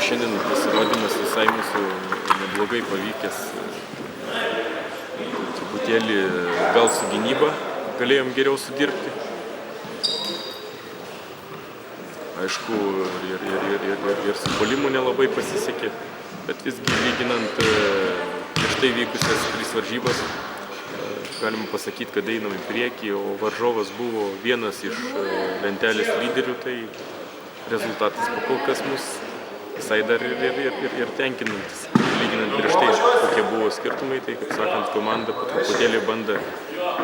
šiandien pasirodymas visai mūsų neblogai pavykęs. Truputėlį gal su gynyba galėjom geriau sudirbti. Aišku, ir su puolimu nelabai pasisekė, bet visgi lyginant prieš tai vykusias 3 varžybas, galima pasakyti, kad einam į priekį, o varžovas buvo vienas iš lentelės lyderių, tai rezultatas kol kas mus visai dar ir tenkinantis. Lyginant prieš tai, kokie buvo skirtumai, tai, kaip sakant, komanda po truputėlį bando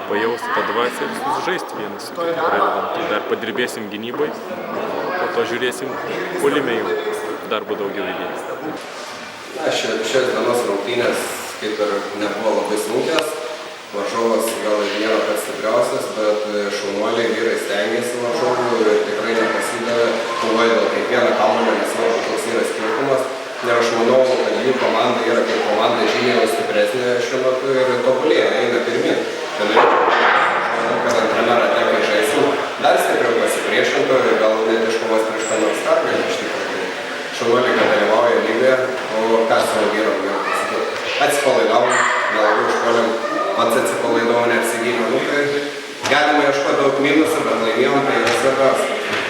pajausti tą dvasią ir susižaisti vienas su kitu pradedant. Tai dar padirbėsim gynybai, po to žiūrėsim puolime jau darbo daugiau įdėti. Šios dienos rungtynės kaip ir nebuvo labai sunkios. Varžovas gal ir nėra pats stipriausias, bet šaunuoliai vyrai stengiasi varžovų ir tikrai nepasidavė. Kovoja dėl kiekvieną kamuolį, nesvarbu, koks yra skirtumas. Ir aš manau, kad jų komanda yra kaip komanda žymiai stipresnė šiuo metu ir tobulėja, eina pirmin. Aš manau, kad antrame rate, kai žaisim, dar stipriau pasipriešintų ir gal net iškovos prieš ką nors pergalę iš tikrųjų. Šaunuoliai, kad dalyvauja lygoje, o ką savo vyram jau pasakyti. Atsipalaidavom, nelabai užpuolėm, pats atsipalaidavau, neapsigynėm. Tai galima ieškoti daug minusų, bet laimėjom, tai yra svarbiausia.